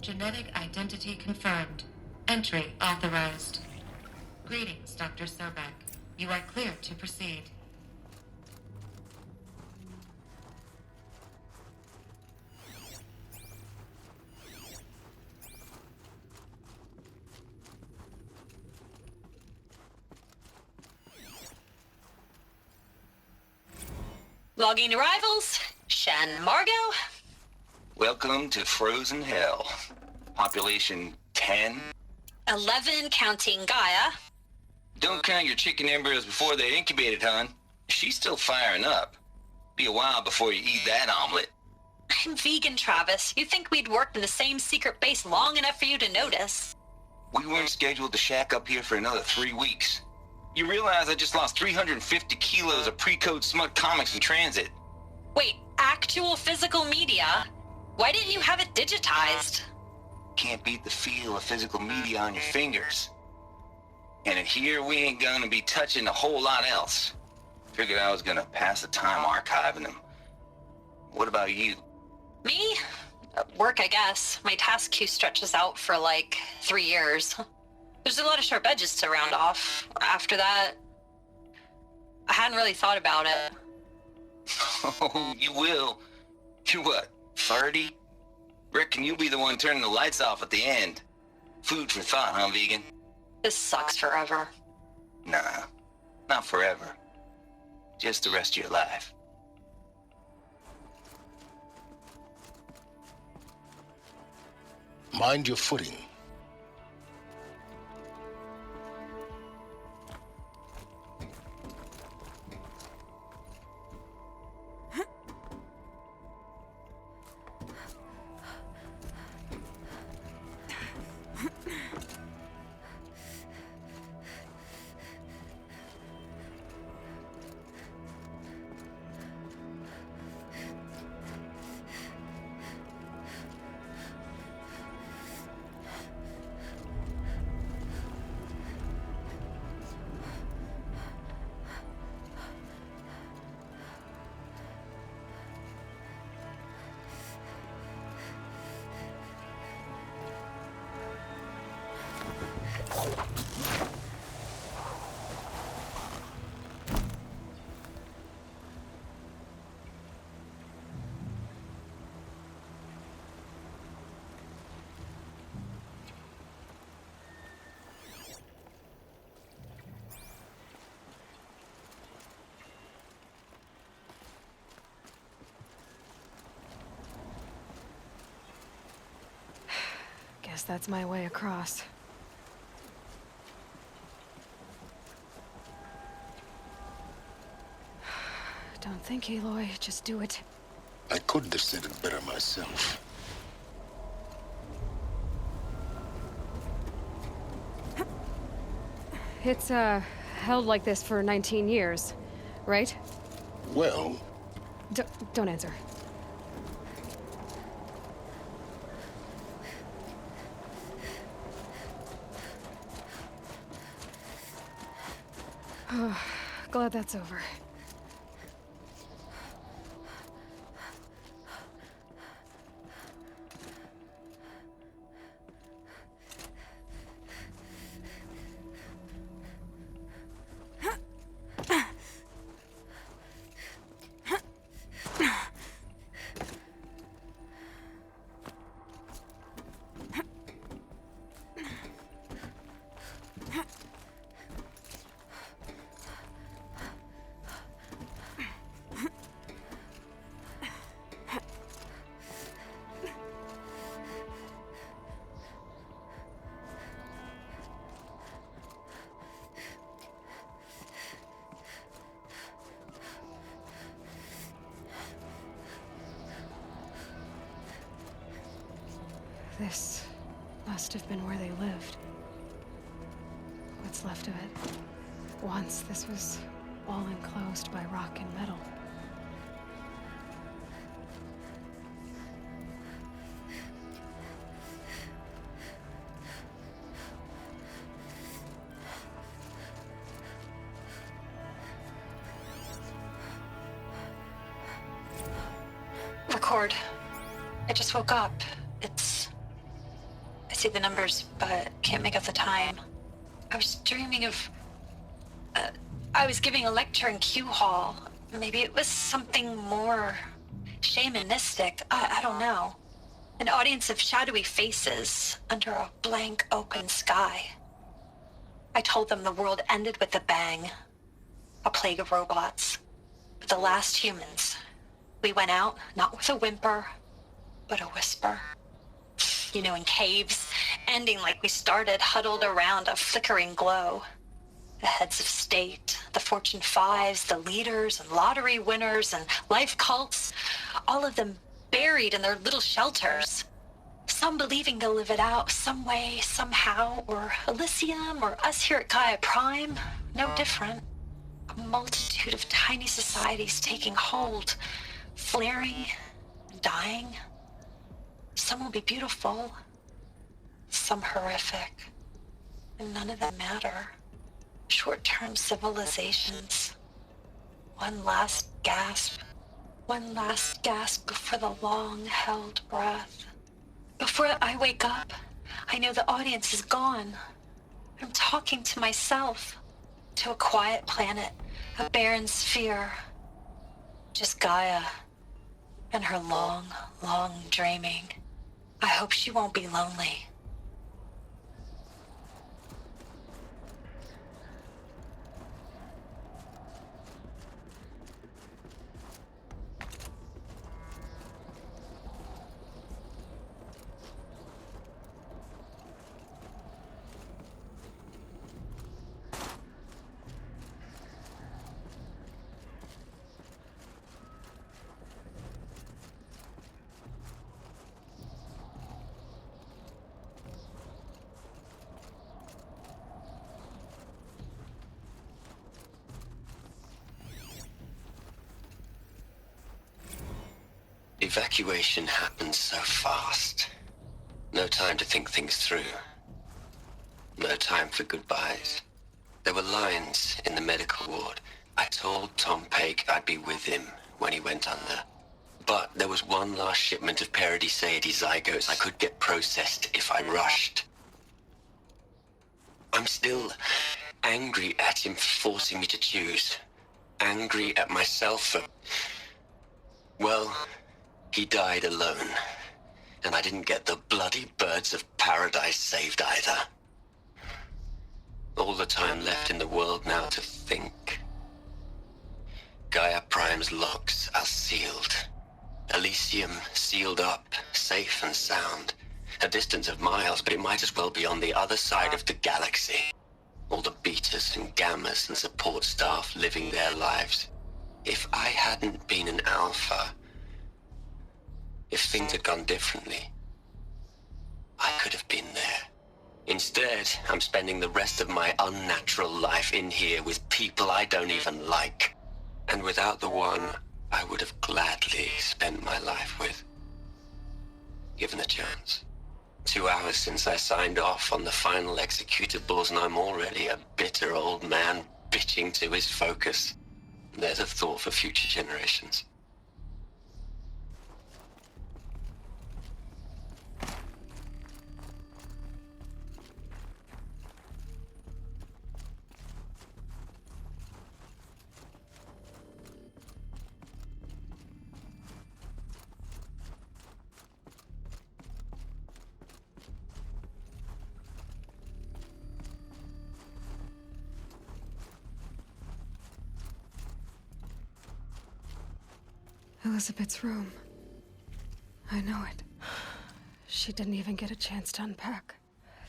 Genetic identity confirmed. Entry authorized. Greetings, Dr. Sobek. You are clear to proceed. Logging arrivals. Shen Margot. Welcome to Frozen Hell. Population 10. 11 counting Gaia. Don't count your chicken embryos before they're incubated, hon. She's still firing up. Be a while before you eat that omelet. I'm vegan, Travis. You think we'd worked in the same secret base long enough for you to notice? We weren't scheduled to shack up here for another 3 weeks. You realize I just lost 350 kilos of pre-code smut comics in transit. Wait, actual physical media? Why didn't you have it digitized? Can't beat the feel of physical media on your fingers. And in here, we ain't gonna be touching a whole lot else. Figured I was gonna pass the time archiving them. What about you? Me? Work, I guess. My task queue stretches out for like 3 years. There's a lot of sharp edges to round off. After that, I hadn't really thought about it. Oh, you will. You're what, 30? Reckon you'll be the one turning the lights off at the end. Food for thought, huh, vegan? This sucks forever. Nah, not forever. Just the rest of your life. Mind your footing. Guess that's my way across. Don't think, Aloy. Just do it. I couldn't have said it better myself. It's, held like this for 19 years, right? Well, Don't answer. Glad that's over. This must have been where they lived. What's left of it. Once this was all enclosed by rock and metal. Record. I just woke up. It's see the numbers, but can't make out the time. I was dreaming of... I was giving a lecture in Q Hall. Maybe it was something more shamanistic. I don't know. An audience of shadowy faces under a blank open sky. I told them the world ended with a bang. A plague of robots. But the last humans. We went out, not with a whimper, but a whisper. You know, in caves, ending like we started, huddled around a flickering glow. The heads of state, the Fortune 5s, the leaders and lottery winners and life cults, all of them buried in their little shelters. Some believing they'll live it out some way, somehow, or Elysium, or us here at Gaia Prime, no different. A multitude of tiny societies taking hold, flaring, dying. Some will be beautiful, some horrific, and none of them matter. Short-term civilizations. One last gasp before the long-held breath. Before I wake up, I know the audience is gone. I'm talking to myself, to a quiet planet, a barren sphere. Just Gaia and her long, long dreaming. I hope she won't be lonely. Evacuation happened so fast. No time to think things through. No time for goodbyes. There were lines in the medical ward. I told Tom Paik I'd be with him when he went under. But there was one last shipment of Paradiseidae zygotes I could get processed if I rushed. I'm still angry at him for forcing me to choose. Angry at myself for... Well, he died alone. And I didn't get the bloody birds of paradise saved either. All the time left in the world now to think. Gaia Prime's locks are sealed. Elysium sealed up, safe and sound. A distance of miles, but it might as well be on the other side of the galaxy. All the betas and gammas and support staff living their lives. If I hadn't been an alpha, if things had gone differently, I could have been there. Instead, I'm spending the rest of my unnatural life in here with people I don't even like. And without the one I would have gladly spent my life with. Given a chance. 2 hours since I signed off on the final executables, and I'm already a bitter old man bitching to his focus. There's a thought for future generations. Elizabeth's room. I know it. She didn't even get a chance to unpack.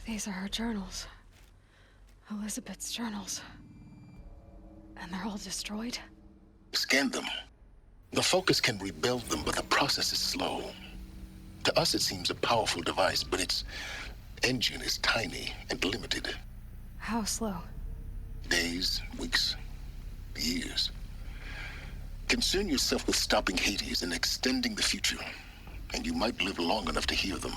These are her journals. Elizabeth's journals. And they're all destroyed? Scan them. The Focus can rebuild them, but the process is slow. To us, it seems a powerful device, but its engine is tiny and limited. How slow? Days, weeks, years. Concern yourself with stopping Hades and extending the future, and you might live long enough to hear them.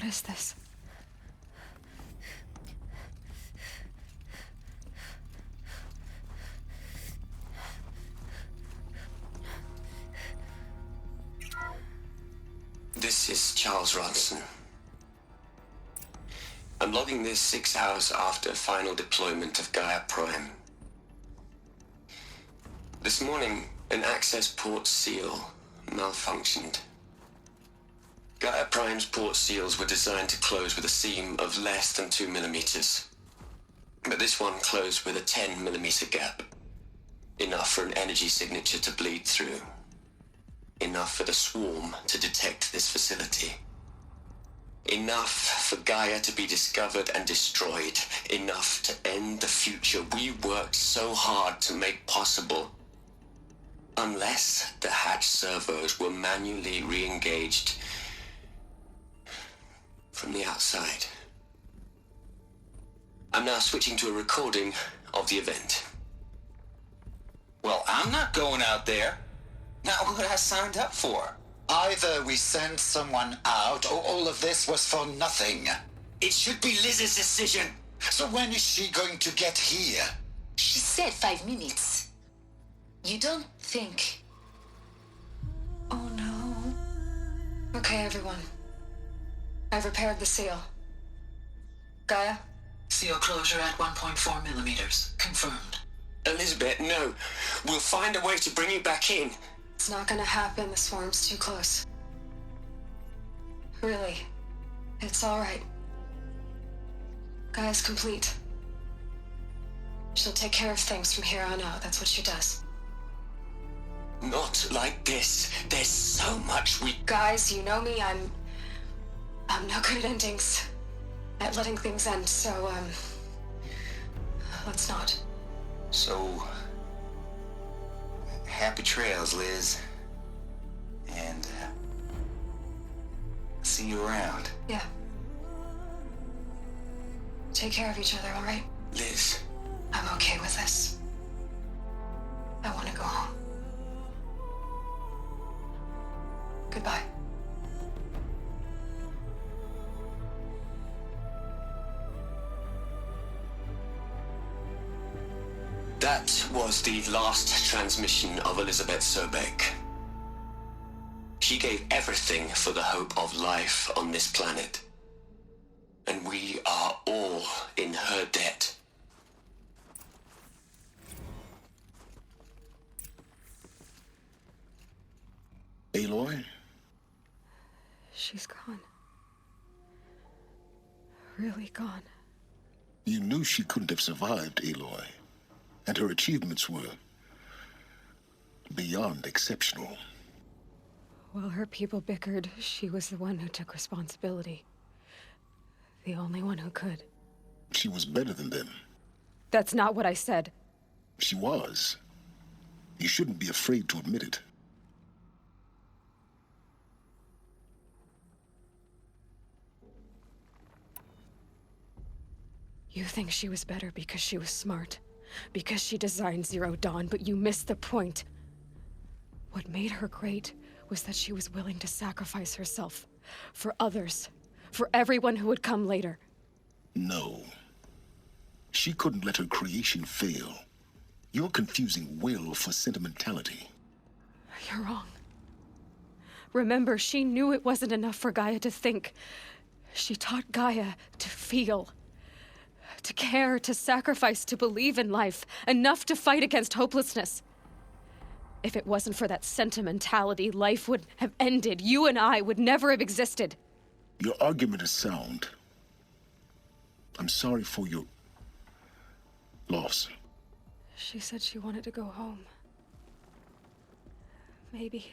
What is this? This is Charles Ronson. I'm logging this 6 hours after final deployment of Gaia Prime. This morning, an access port seal malfunctioned. Gaia Prime's port seals were designed to close with a seam of less than 2 millimeters. But this one closed with a 10 millimeter gap. Enough for an energy signature to bleed through. Enough for the swarm to detect this facility. Enough for Gaia to be discovered and destroyed. Enough to end the future we worked so hard to make possible. Unless the hatch servos were manually re-engaged from the outside. I'm now switching to a recording of the event. Well, I'm not going out there. Not what I signed up for. Either we send someone out, or all of this was for nothing. It should be Liz's decision. So when is she going to get here? She said 5 minutes. You don't think... Oh no. Okay, everyone. I've repaired the seal. Gaia? Seal closure at 1.4 millimeters. Confirmed. Elizabeth, no. We'll find a way to bring you back in. It's not gonna happen. The swarm's too close. Really. It's alright. Gaia's complete. She'll take care of things from here on out. That's what she does. Not like this. There's so much we... Guys, you know me. I'm no good at endings. At letting things end, so, let's not. So, happy trails, Liz. And, see you around. Yeah. Take care of each other, alright? Liz. I'm okay with this. I want to go home. Goodbye. That was the last transmission of Elizabeth Sobek. She gave everything for the hope of life on this planet. And we are all in her debt. Aloy? She's gone. Really gone. You knew she couldn't have survived, Aloy. And her achievements were beyond exceptional. While her people bickered, she was the one who took responsibility. The only one who could. She was better than them. That's not what I said. She was. You shouldn't be afraid to admit it. You think she was better because she was smart, because she designed Zero Dawn, but you missed the point. What made her great was that she was willing to sacrifice herself for others, for everyone who would come later. No. She couldn't let her creation fail. You're confusing will for sentimentality. You're wrong. Remember, she knew it wasn't enough for Gaia to think. She taught Gaia to feel. To care, to sacrifice, to believe in life, enough to fight against hopelessness. If it wasn't for that sentimentality, life would have ended. You and I would never have existed. Your argument is sound. I'm sorry for your loss. She said she wanted to go home. Maybe.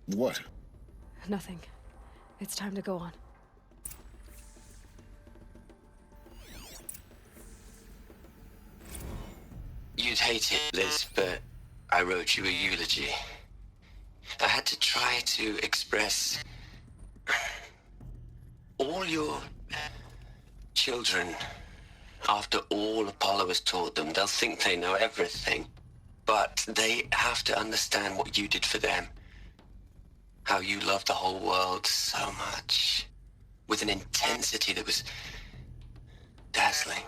What? Nothing. It's time to go on. You'd hate it, Liz, but I wrote you a eulogy. I had to try to express all your children. After all Apollo has taught them, they'll think they know everything. But they have to understand what you did for them. How you loved the whole world so much. with an intensity that was dazzling,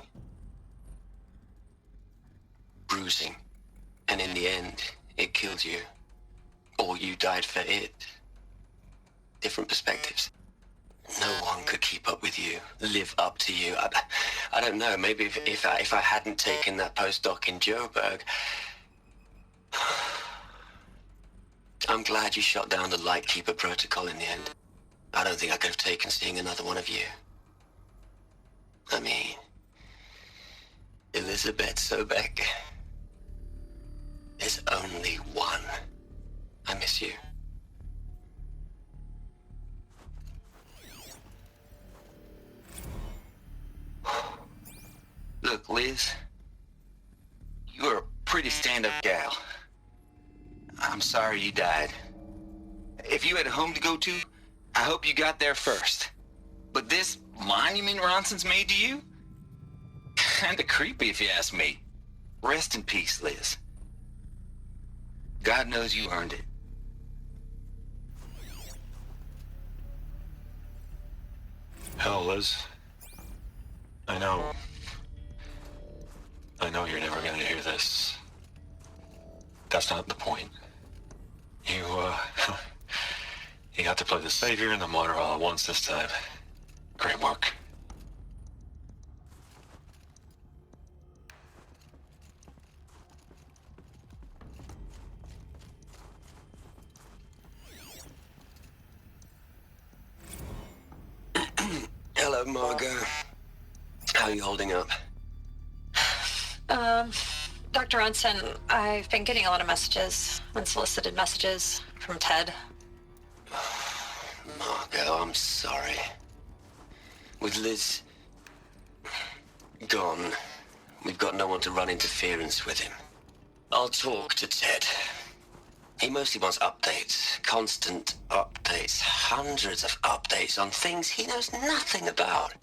bruising, and in the end, it killed you. Or you died for it. Different perspectives. No one could keep up with you, live up to you. I don't know, maybe if I hadn't taken that postdoc in Joburg. I'm glad you shot down the Lightkeeper protocol in the end. I don't think I could have taken seeing another one of you. I mean, Elizabeth Sobek. There's only one. I miss you. Look, Liz, you're a pretty stand-up gal. I'm sorry you died. If you had a home to go to, I hope you got there first. But this monument Ronson's made to you? Kinda creepy if you ask me. Rest in peace, Liz. God knows you earned it. Hell, Liz. I know you're never gonna hear this. That's not the point. You, you got to play the Savior and the Martyr all at once this time. Great work. Hello, Margot. How are you holding up? Dr. Ronson, I've been getting a lot of messages, unsolicited messages from Ted. Margot, I'm sorry. With Liz gone, we've got no one to run interference with him. I'll talk to Ted. He mostly wants updates, constant updates, hundreds of updates on things he knows nothing about.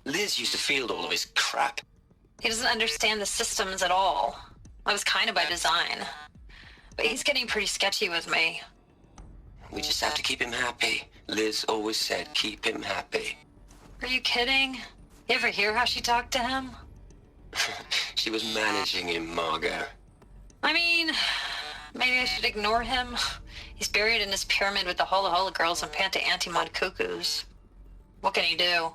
Liz used to field all of his crap. He doesn't understand the systems at all. That was kind of by design. But he's getting pretty sketchy with me. We just have to keep him happy. Liz always said, keep him happy. Are you kidding? You ever hear how she talked to him? She was managing him, Margot. I mean, maybe I should ignore him. He's buried in his pyramid with the Hola Hola girls and Panta Antimod cuckoos. What can he do?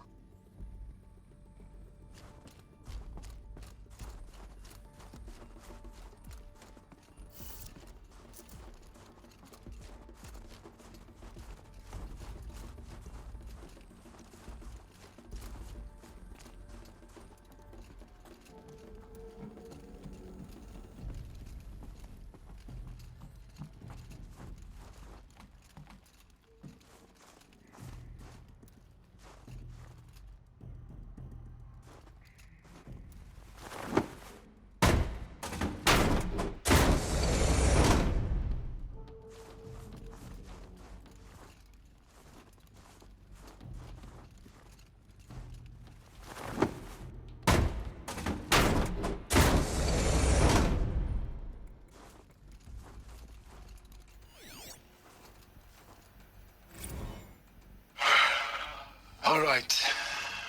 All right.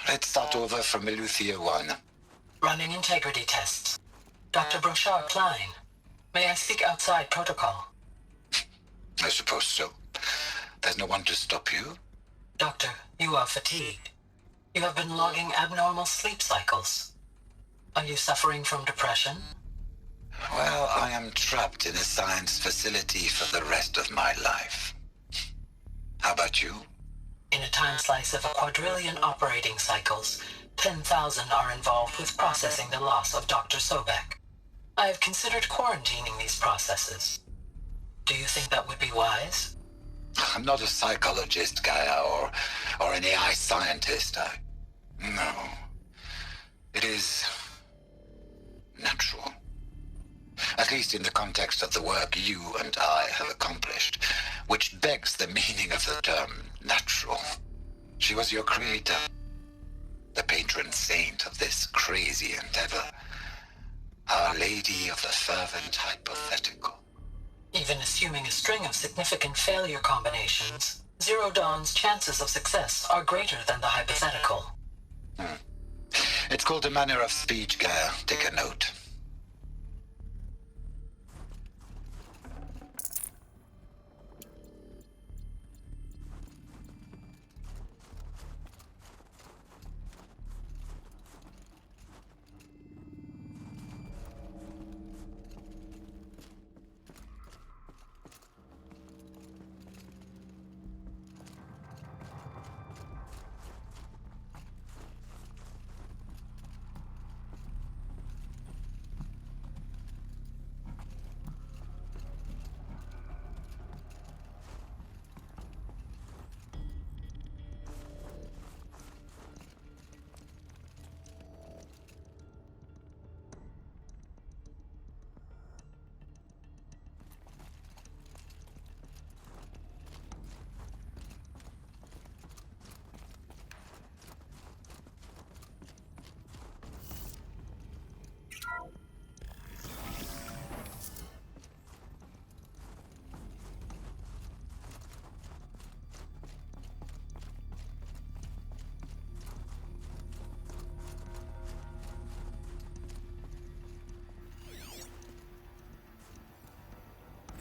Let's start over from Eleuthia 1. Running integrity tests. Dr. Brochard Klein, may I speak outside protocol? I suppose so. There's no one to stop you. Doctor, you are fatigued. You have been logging abnormal sleep cycles. Are you suffering from depression? Well, I am trapped in a science facility for the rest of my life. How about you? In a time slice of a quadrillion operating cycles, 10,000 are involved with processing the loss of Dr. Sobek. I have considered quarantining these processes. Do you think that would be wise? I'm not a psychologist, Gaia, or an AI scientist. No. It is natural. At least in the context of the work you and I have accomplished, which begs the meaning of the term natural. She was your creator, the patron saint of this crazy endeavor, Our Lady of the Fervent Hypothetical. Even assuming a string of significant failure combinations, Zero Dawn's chances of success are greater than the hypothetical. It's called a manner of speech, Gaia. Take a note.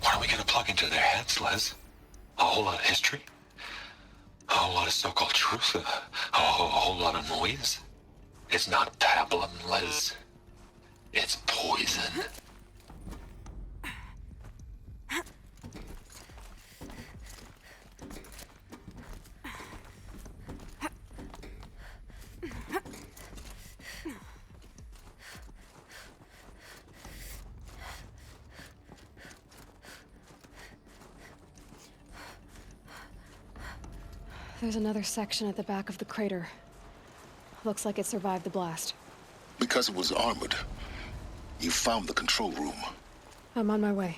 What are we gonna plug into their heads, Les? A whole lot of history? A whole lot of so-called truth? A whole lot of noise? It's not pablum, Les. It's poison. There's another section at the back of the crater. Looks like it survived the blast. Because it was armored, you found the control room. I'm on my way.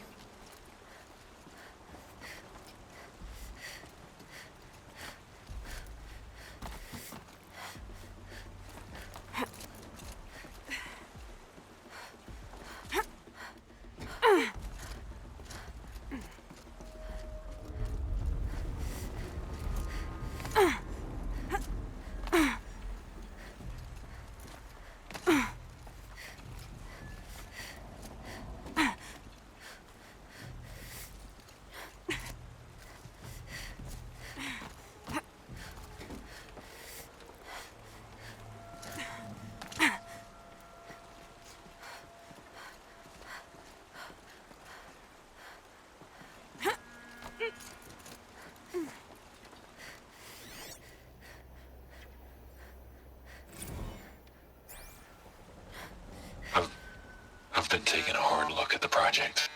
I've been taking a hard look at the project.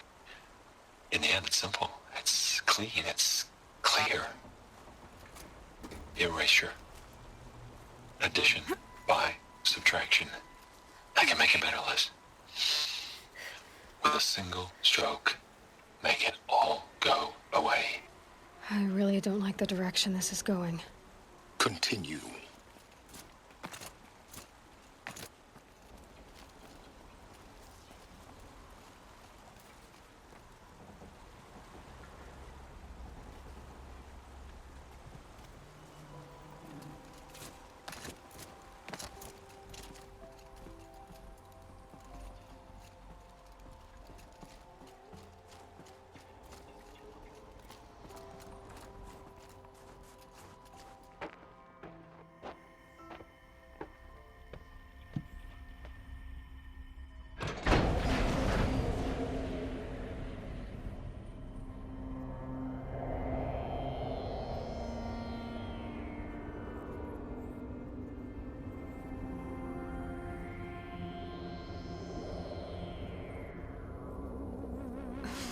In the end, it's simple. It's clean. It's clear. Erasure. Addition. By subtraction. I can make it better, Liz. With a single stroke, make it all go away. I really don't like the direction this is going. Continue.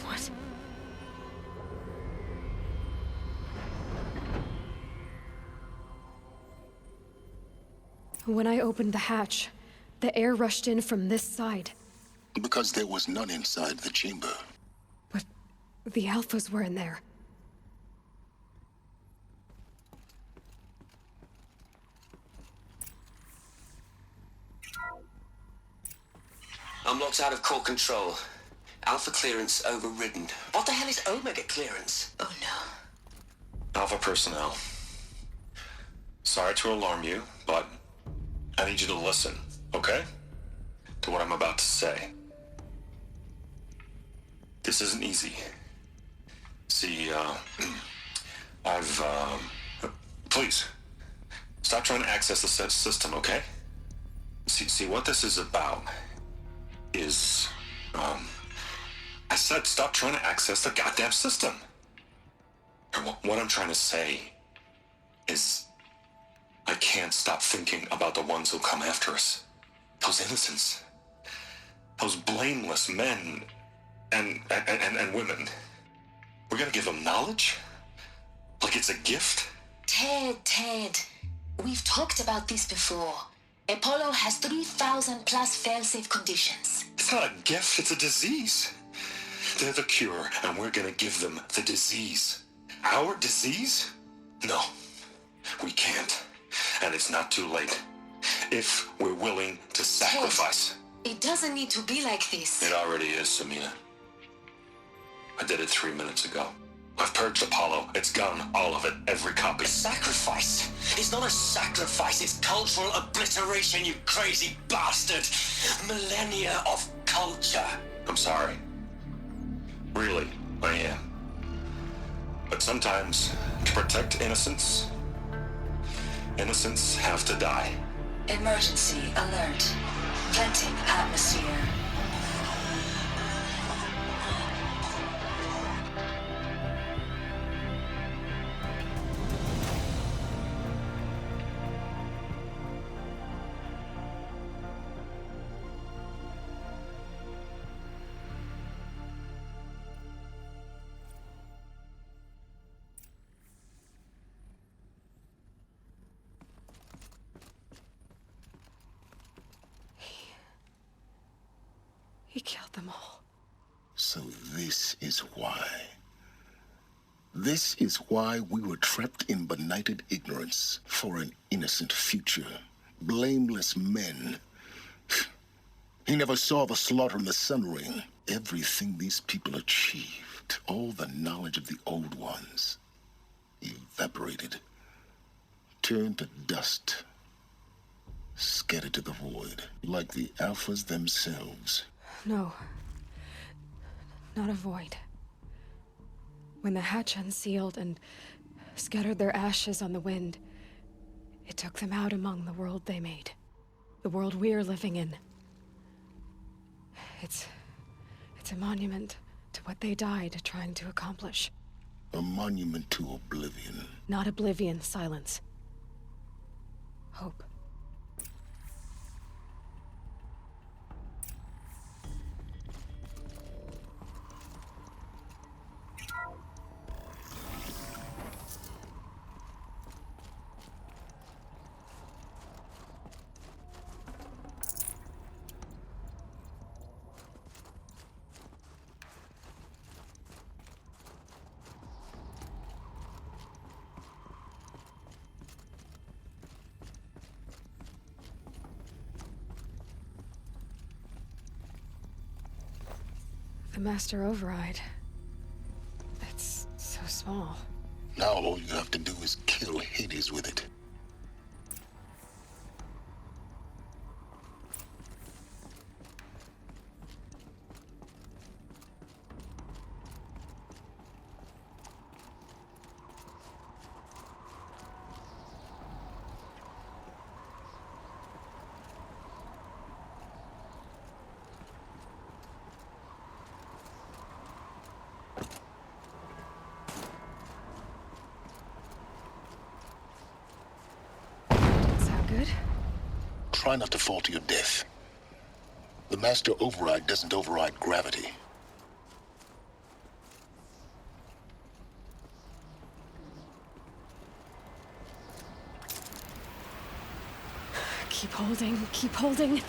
What? When I opened the hatch, the air rushed in from this side. Because there was none inside the chamber. But the Alphas were in there. I'm locked out of core control. Alpha clearance overridden. What the hell is Omega clearance? Oh no. Alpha personnel. Sorry to alarm you, but I need you to listen, okay? To what I'm about to say. This isn't easy. See, please, stop trying to access the system, okay? See, what this is about is, I said stop trying to access the goddamn system. And what I'm trying to say is, I can't stop thinking about the ones who come after us. Those innocents. Those blameless men and women. We're gonna give them knowledge? Like it's a gift? Ted, we've talked about this before. Apollo has 3,000 plus fail-safe conditions. It's not a gift, it's a disease. They're the cure, and we're gonna give them the disease. Our disease? No, we can't. And it's not too late. If we're willing to sacrifice. Ted, it doesn't need to be like this. It already is, Samina. I did it 3 minutes ago. I've purged Apollo. It's gone, all of it, every copy. Sacrifice? It's not a sacrifice, it's cultural obliteration, you crazy bastard! Millennia of culture. I'm sorry. Really, I am. But sometimes, to protect innocence, innocents have to die. Emergency alert. Venting atmosphere. He killed them all. So this is why. This is why we were trapped in benighted ignorance for an innocent future. Blameless men. He never saw the slaughter in the Sun Ring. Everything these people achieved, all the knowledge of the old ones, evaporated, turned to dust, scattered to the void, like the Alphas themselves. No. Not a void. When the hatch unsealed and scattered their ashes on the wind, it took them out among the world they made. The world we're living in. It's a monument to what they died trying to accomplish. A monument to oblivion. Not oblivion, silence. Hope. The master override. It's so small. Now all you have to do is kill Hades with it. Good? Try not to fall to your death. The master override doesn't override gravity. Keep holding, keep holding.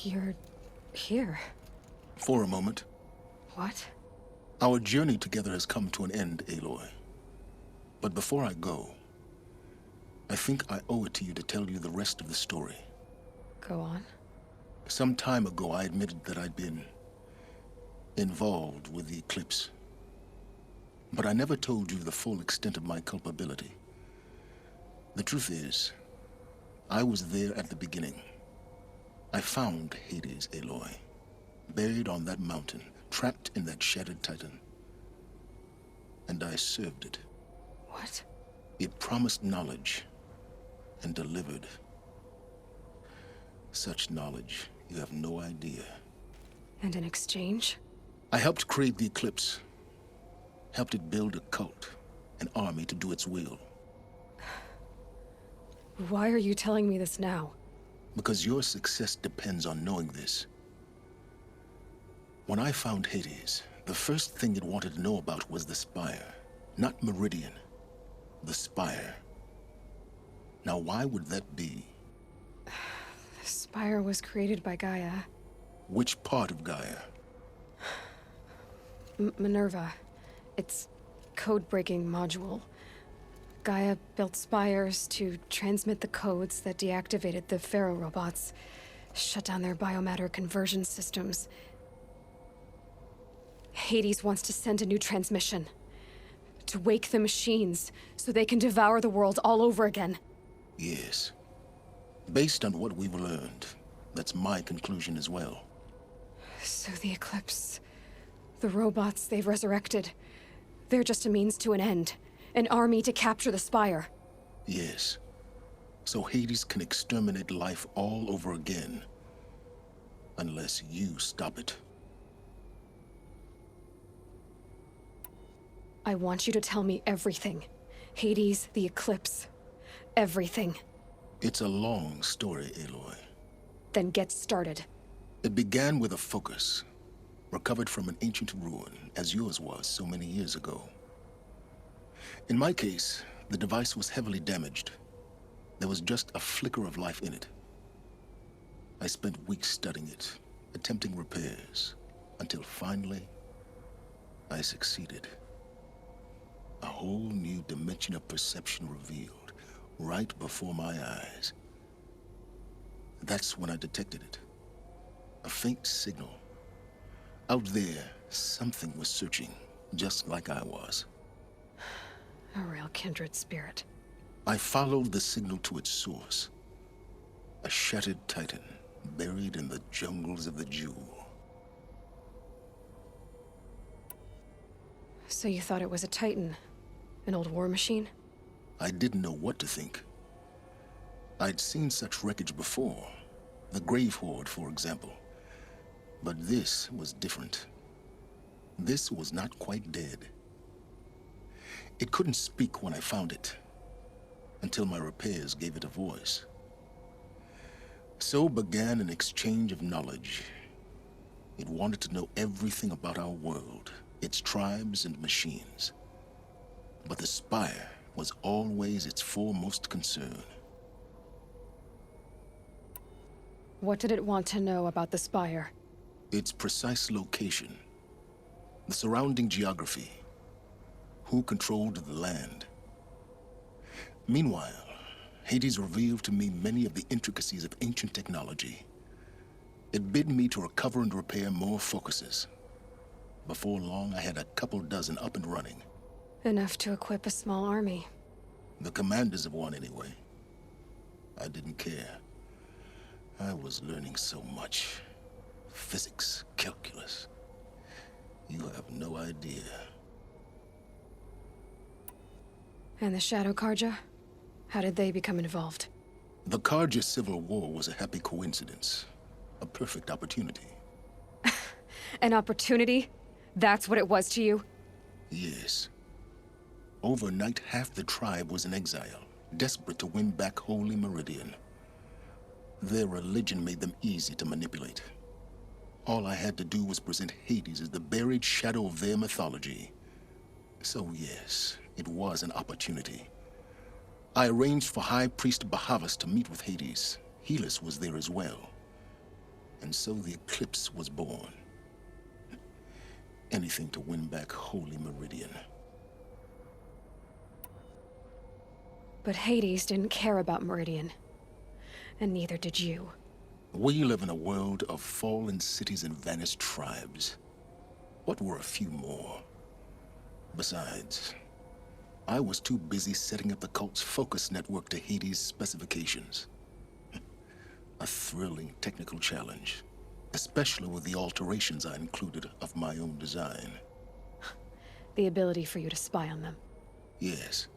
You're here. For a moment. What? Our journey together has come to an end, Aloy. But before I go, I think I owe it to you to tell you the rest of the story. Go on. Some time ago, I admitted that I'd been involved with the eclipse. But I never told you the full extent of my culpability. The truth is, I was there at the beginning. I found Hades, Aloy, buried on that mountain, trapped in that shattered titan. And I served it. What? It promised knowledge and delivered. Such knowledge, you have no idea. And in exchange? I helped create the Eclipse. Helped it build a cult, an army to do its will. Why are you telling me this now? Because your success depends on knowing this. When I found Hades, the first thing it wanted to know about was the Spire. Not Meridian. The Spire. Now, why would that be? The Spire was created by Gaia. Which part of Gaia? Minerva. Its code-breaking module. Gaia built spires to transmit the codes that deactivated the Pharaoh robots, shut down their biomatter conversion systems. Hades wants to send a new transmission. To wake the machines, so they can devour the world all over again. Yes. Based on what we've learned, that's my conclusion as well. So the Eclipse, the robots they've resurrected, they're just a means to an end. An army to capture the Spire. Yes. So Hades can exterminate life all over again. Unless you stop it. I want you to tell me everything. Hades, the Eclipse, everything. It's a long story, Aloy. Then get started. It began with a focus, recovered from an ancient ruin, as yours was so many years ago. In my case, the device was heavily damaged. There was just a flicker of life in it. I spent weeks studying it, attempting repairs, until finally, I succeeded. A whole new dimension of perception revealed, right before my eyes. That's when I detected it. A faint signal. Out there, something was searching, just like I was. A real kindred spirit. I followed the signal to its source. A shattered titan, buried in the jungles of the Jewel. So you thought it was a titan? An old war machine? I didn't know what to think. I'd seen such wreckage before. The Grave Horde, for example. But this was different. This was not quite dead. It couldn't speak when I found it, until my repairs gave it a voice. So began an exchange of knowledge. It wanted to know everything about our world, its tribes and machines. But the Spire was always its foremost concern. What did it want to know about the Spire? Its precise location, the surrounding geography, who controlled the land. Meanwhile, Hades revealed to me many of the intricacies of ancient technology. It bid me to recover and repair more focuses. Before long, I had a couple dozen up and running. Enough to equip a small army. The commanders of one, anyway. I didn't care. I was learning so much. Physics, calculus. You have no idea. And the Shadow Karja? How did they become involved? The Karja Civil War was a happy coincidence. A perfect opportunity. An opportunity? That's what it was to you? Yes. Overnight, half the tribe was in exile, desperate to win back Holy Meridian. Their religion made them easy to manipulate. All I had to do was present Hades as the buried shadow of their mythology. So yes, it was an opportunity. I arranged for High Priest Bahavas to meet with Hades. Helis was there as well. And so the Eclipse was born. Anything to win back Holy Meridian. But Hades didn't care about Meridian. And neither did you. We live in a world of fallen cities and vanished tribes. What were a few more? Besides, I was too busy setting up the cult's focus network to Hades' specifications. A thrilling technical challenge, especially with the alterations I included of my own design. The ability for you to spy on them. Yes.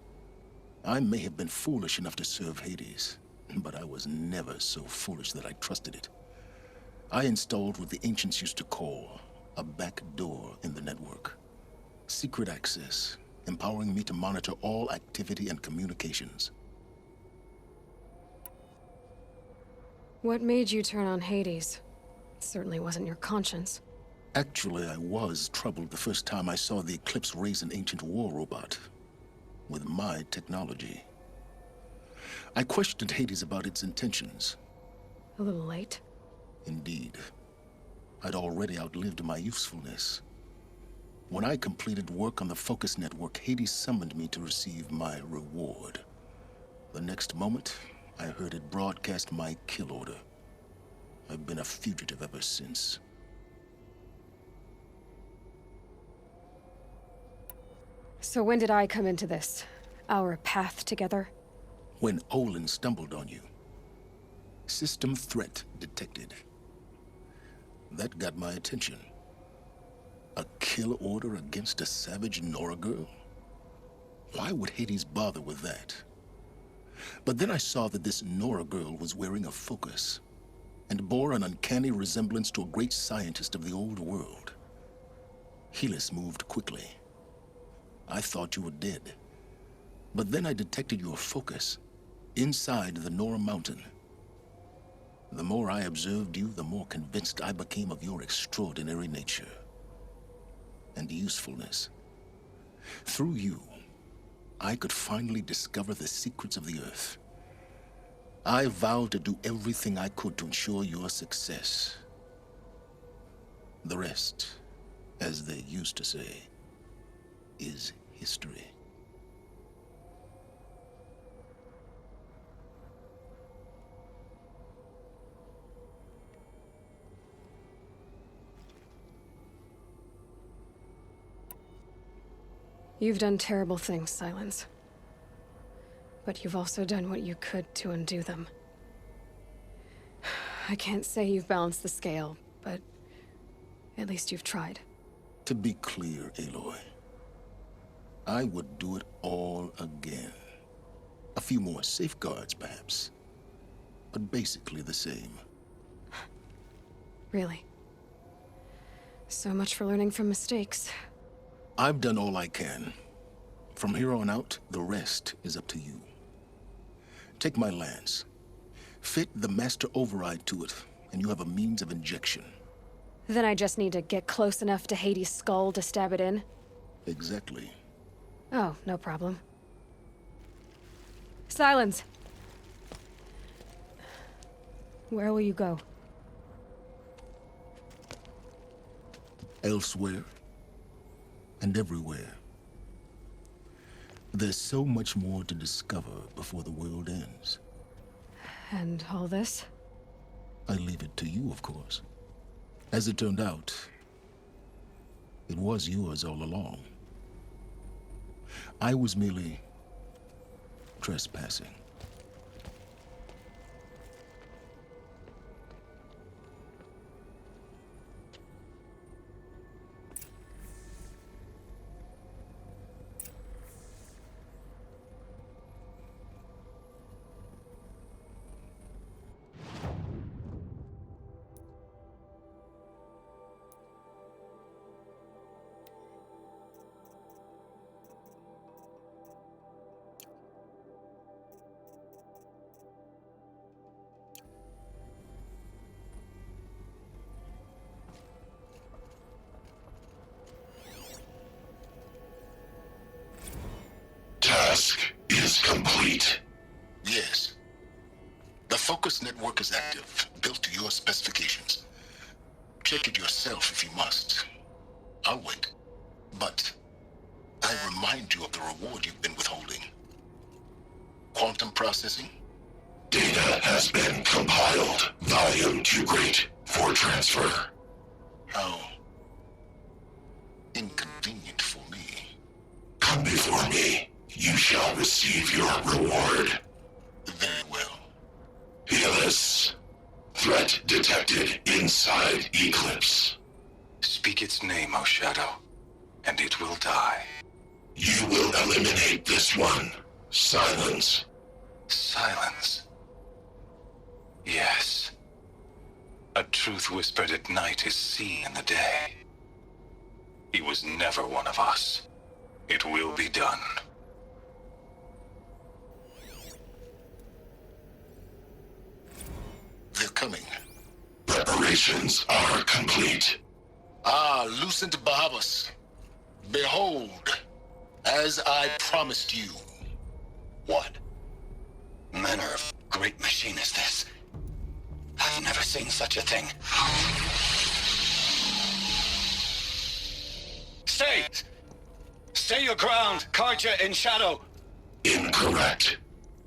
I may have been foolish enough to serve Hades, but I was never so foolish that I trusted it. I installed what the ancients used to call a back door in the network. Secret access, empowering me to monitor all activity and communications. What made you turn on Hades? It certainly wasn't your conscience. Actually, I was troubled the first time I saw the Eclipse raise an ancient war robot. With my technology. I questioned Hades about its intentions. A little late? Indeed. I'd already outlived my usefulness. When I completed work on the Focus Network, Hades summoned me to receive my reward. The next moment, I heard it broadcast my kill order. I've been a fugitive ever since. So when did I come into this? Our path together? When Olin stumbled on you. System threat detected. That got my attention. A kill order against a savage Nora girl? Why would Hades bother with that? But then I saw that this Nora girl was wearing a focus, and bore an uncanny resemblance to a great scientist of the old world. Helis moved quickly. I thought you were dead. But then I detected your focus, inside the Nora Mountain. The more I observed you, the more convinced I became of your extraordinary nature and usefulness. Through you, I could finally discover the secrets of the Earth. I vowed to do everything I could to ensure your success. The rest, as they used to say, is history. You've done terrible things, Silence. But you've also done what you could to undo them. I can't say you've balanced the scale, but at least you've tried. To be clear, Aloy, I would do it all again. A few more safeguards, perhaps. But basically the same. Really? So much for learning from mistakes. I've done all I can. From here on out, the rest is up to you. Take my lance. Fit the master override to it, and you have a means of injection. Then I just need to get close enough to Hades' skull to stab it in? Exactly. Oh, no problem. Silence! Where will you go? Elsewhere. And everywhere. There's so much more to discover before the world ends. And all this? I leave it to you, of course. As it turned out, it was yours all along. I was merely trespassing. Task is complete. Yes. The focus network is active, built to your specifications. Check it yourself if you must. I'll wait. But I remind you of the reward you've been withholding. Quantum processing? Data has been compiled. Volume too great for transfer. How inconvenient for me. Come before me. You shall receive your reward. Very well. Helis. Threat detected inside Eclipse. Speak its name, O Shadow, and it will die. You will eliminate this one. Silence. Silence. Yes. A truth whispered at night is seen in the day. He was never one of us. It will be done. They're coming. Preparations are complete. Ah, Lucent Bahavas. Behold, as I promised you. What manner of great machine is this? I've never seen such a thing. Stay! Stay your ground, Karja in Shadow! Incorrect.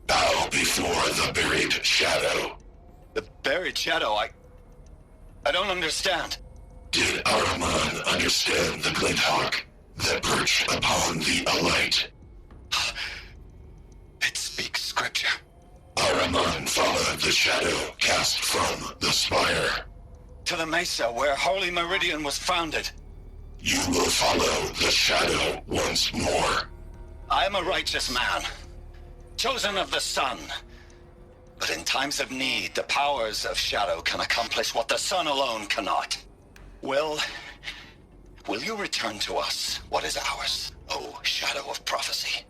Bow before the buried shadow. The buried Shadow, I don't understand. Did Araman understand the glint hawk that perched upon the alight? It speaks scripture. Araman followed the shadow cast from the spire. To the mesa where Holy Meridian was founded. You will follow the shadow once more. I am a righteous man, chosen of the sun. But in times of need, the powers of Shadow can accomplish what the sun alone cannot. Will you return to us what is ours, O Shadow of Prophecy?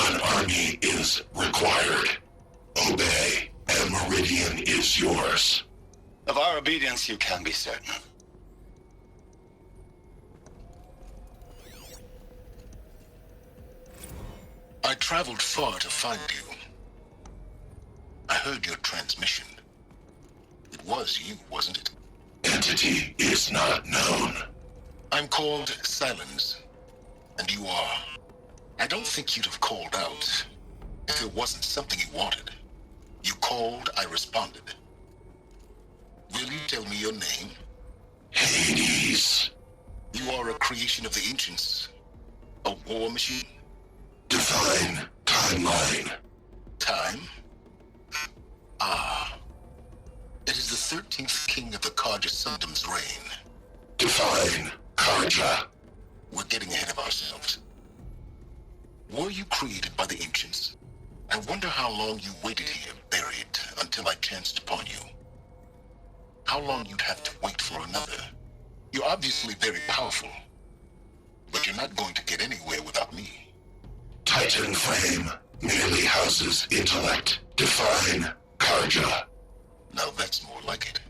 An army is required. Obey, and Meridian is yours. Of our obedience you can be certain. I traveled far to find you. I heard your transmission. It was you, wasn't it? Entity is not known. I'm called Silence, and you are. I don't think you'd have called out if it wasn't something you wanted. You called, I responded. Will you tell me your name? Hades. You are a creation of the ancients. A war machine? Define timeline. Time? Ah. It is the 13th king of the Karja Sundom's reign. Define Karja. We're getting ahead of ourselves. Were you created by the ancients? I wonder how long you waited here, buried, until I chanced upon you. How long you'd have to wait for another. You're obviously very powerful, but you're not going to get anywhere without me. Titan Flame merely houses intellect. Define Karja. Now that's more like it.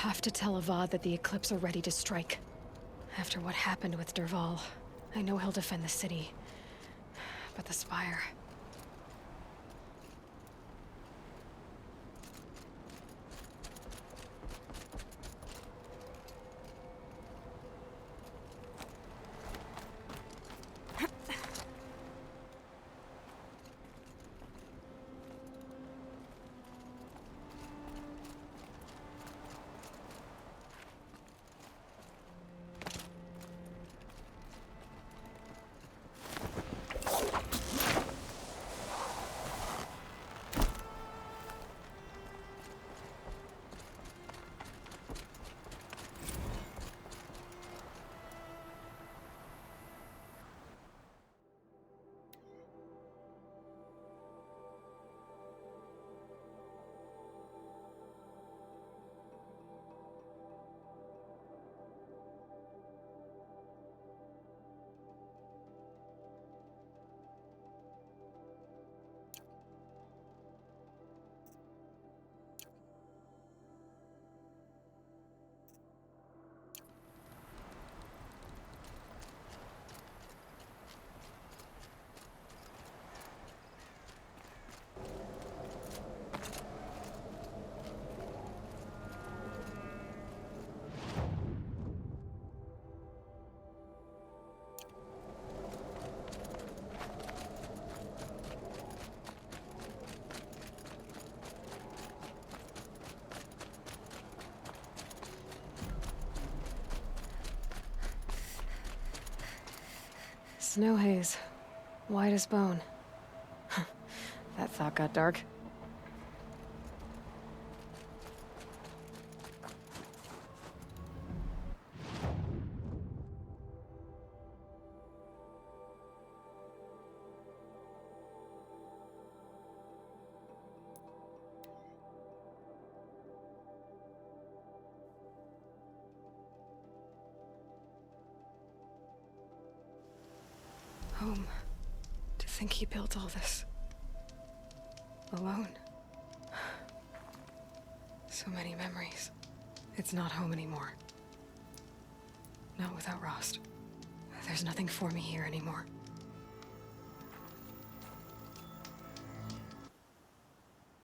have to tell Avad that the Eclipse are ready to strike. After what happened with Derval, I know he'll defend the city. But the Spire... Snow haze. White as bone. That thought got dark. Home. To think he built all this. Alone. So many memories. It's not home anymore. Not without Rost. There's nothing for me here anymore.